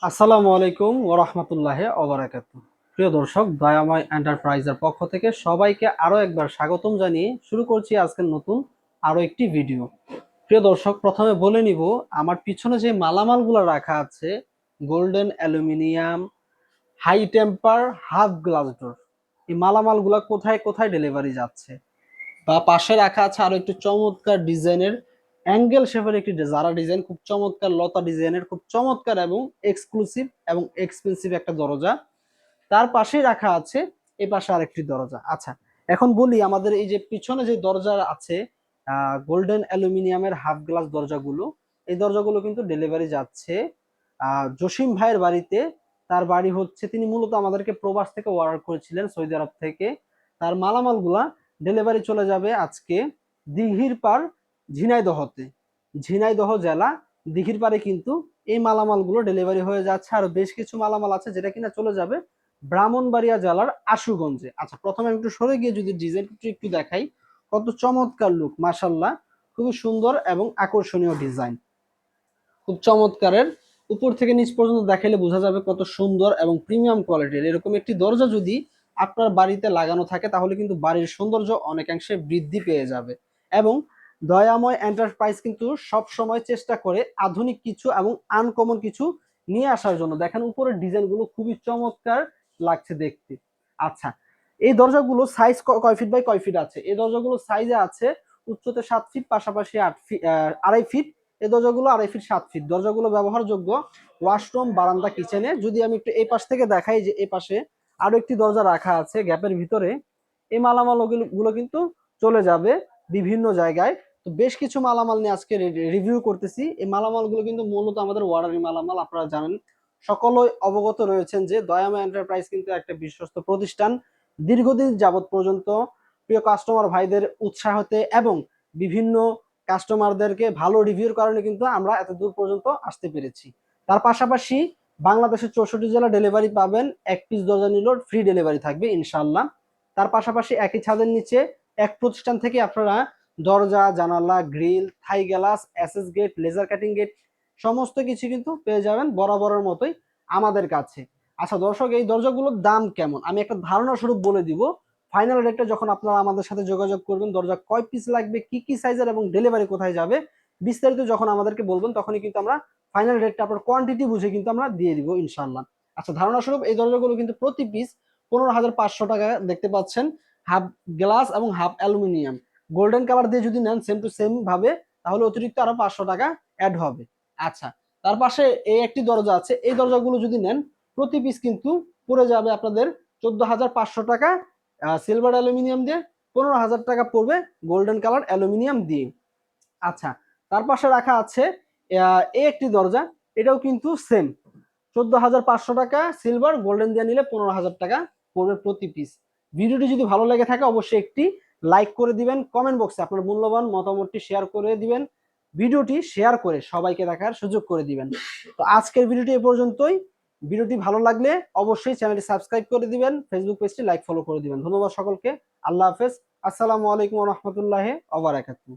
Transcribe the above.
আসসালামু আলাইকুম ওয়া রাহমাতুল্লাহি ওয়া বারাকাতুহু। প্রিয় দর্শক, দয়াময় এন্টারপ্রাইজের পক্ষ থেকে সবাইকে আরো একবার স্বাগতম জানিয়ে শুরু করছি আজকের নতুন আরো একটি ভিডিও। প্রিয় দর্শক, প্রথমে বলে নিব আমার পিছনে যে মালামালগুলো রাখা আছে, golden aluminium, high temper, half glass door, এই মালামালগুলো কোথায় কোথায় ডেলিভারি যাচ্ছে। বা পাশে রাখা আছে আরো একটি চমৎকার ডিজাইনের অ্যাঙ্গেল শেপের একটি জারা ডিজাইন, খুব চমৎকার লতা ডিজাইনের, খুব চমৎকার এবং এক্সক্লুসিভ এবং এক্সপেন্সিভ একটা দরজা। তার পাশেই রাখা আছে এই পাশে আরেকটি দরজা। আচ্ছা, এখন বলি আমাদের এই যে পিছনে যে দরজা আছে, গোল্ডেন অ্যালুমিনিয়ামের হাফ গ্লাস দরজাগুলো, এই দরজাগুলো কিন্তু ডেলিভারি যাচ্ছে জসিম ভাইয়ের বাড়িতে। তার বাড়ি হচ্ছে, তিনি মূলত আমাদেরকে প্রবাস থেকে অর্ডার করেছিলেন সৌদি আরব থেকে। তার মালামালগুলা ডেলিভারি চলে যাবে আজকে দিঘির পাড়, ঝিনাইদহতে। ঝিনাইদহ জেলা দিঘির পাড়ে কিন্তু এই মালামালগুলো ডেলিভারি হয়ে যাচ্ছে। আরো বেশ কিছু মালামাল আছে যেটা কিনা চলে যাবে ব্রাহ্মণবাড়িয়া জেলার আশুগঞ্জে। আচ্ছা, প্রথমে আমি একটু সরে গিয়ে যদি ডিজাইনটা একটু দেখাই, কত চমৎকার লুক, মাশাল্লাহ, খুবই সুন্দর এবং আকর্ষণীয় ডিজাইন, খুব চমৎকারের। উপর থেকে নিচ পর্যন্ত দেখাইলে বোঝা যাবে কত সুন্দর এবং প্রিমিয়াম কোয়ালিটির। এরকম একটি দরজা যদি আপনার বাড়িতে লাগানো থাকে তাহলে কিন্তু বাড়ির সৌন্দর্য অনেকাংশে বৃদ্ধি পেয়ে যাবে। এবং দয়াময় এন্টারপ্রাইজ কিন্তু সব সময় চেষ্টা করে আধুনিক কিছু এবং আনকমন কিছু নিয়ে আসার জন্য। দেখেন উপরের ডিজাইনগুলো খুবই চমৎকার লাগছে দেখতে। আচ্ছা, এই দরজাগুলো সাইজ কয় ফিট বাই কয় ফিট আছে? এই দরজাগুলো সাইজে আছে উচ্চতে 7 ফিট, পাশাপাশি 8 ফিট, 2.5 ফিট। এই দরজাগুলো 2.5 ফিট 7 ফিট। দরজাগুলো ব্যবহারযোগ্য ওয়াশরুম, বারান্দা, কিচেনে। যদি আমি একটু এই পাশ থেকে দেখাই, যে এই পাশে আরো একটি দরজা রাখা আছে গ্যাপের ভিতরে, এই মালামাল গুলো কিন্তু চলে যাবে বিভিন্ন জায়গায়। তো বেশ কিছু মালামাল নিয়ে আজকে রিভিউ করতেছি। এই মালামালগুলো কিন্তু মূলত আমাদের ওয়ারারি মালামাল। আপনারা জানেন, সকলেই অবগত রয়েছেন যে দয়াময় এন্টারপ্রাইজ কিন্তু একটা বিশ্বস্ত প্রতিষ্ঠান। দীর্ঘদিন যাবত পর্যন্ত প্রিয় কাস্টমার ভাইদের উৎসাহতে এবং বিভিন্ন কাস্টমারদেরকে ভালো রিভিউর কারণে কিন্তু আমরা এত দূর পর্যন্ত আসতে পেরেছি। তার পাশাপাশি বাংলাদেশের 64 জেলা ডেলিভারি পাবেন। এক পিস দরজা নিলেও ফ্রি ডেলিভারি থাকবে ইনশাল্লাহ। তার পাশাপাশি একই ছাদের নিচে এক প্রতিষ্ঠান থেকে আপনারা দরজা, জানালা, গ্রিল, Thai glass, SS gate, laser cutting gate সমস্ত কিছু কিন্তু পেয়ে যাবেন বরাবরের মতোই আমাদের কাছে। আচ্ছা দর্শক, এই দরজাগুলোর দাম কেমন আমি একটা ধারণা স্বরূপ বলে দিব। ফাইনাল রেটটা যখন আপনারা আমাদের সাথে যোগাযোগ করবেন, দরজা কয় পিস লাগবে, কি কি সাইজের এবং ডেলিভারি কোথায় যাবে, বিস্তারিত যখন আমাদেরকে বলবেন, তখনই কিন্তু আমরা ফাইনাল রেটটা আপনার কোয়ান্টিটি বুঝে কিন্তু আমরা দিয়ে দিব ইনশাল্লাহ। আচ্ছা, ধারণা স্বরূপ এই দরজাগুলো কিন্তু প্রতি পিস 15,500 টাকা দেখতে পাচ্ছেন। হাফ গ্লাস এবং হাফ অ্যালুমিনিয়াম, গোল্ডেন কালার দিয়ে যদি নেন সেম টু সেম ভাবে, তাহলে অতিরিক্ত আরো 500 টাকা অ্যাড হবে। আচ্ছা, তার পাশে এই একটি দরজা আছে, এই দরজাগুলো যদি নেন প্রতি পিস কিন্তু পড়ে যাবে আপনাদের 14,500 টাকা সিলভার অ্যালুমিনিয়াম দিয়ে, 15,000 টাকা পড়বে গোল্ডেন কালার অ্যালুমিনিয়াম দিয়ে। আচ্ছা, তার পাশে রাখা আছে এই একটি দরজা, এটাও কিন্তু সেম 14,500 টাকা সিলভার, গোল্ডেন দিয়ে নিলে 15,000 টাকা পড়বে প্রতি পিস। ভিডিওটি যদি ভালো লেগে থাকে অবশ্যই একটি লাইক করে দিবেন, কমেন্ট বক্সে আপনার মূল্যবান মতামতটি শেয়ার করে দিবেন, ভিডিওটি শেয়ার করে সবাইকে দেখার সুযোগ করে দিবেন। তো আজকের ভিডিওটি এ পর্যন্তই। ভিডিওটি ভালো লাগলে অবশ্যই চ্যানেলটি সাবস্ক্রাইব করে দিবেন, ফেসবুক পেজটি লাইক ফলো করে দিবেন। ধন্যবাদ সকলকে। আল্লাহ হাফেজ। আসসালামু আলাইকুম ওয়া রাহমাতুল্লাহি ওয়া বারাকাতুহু।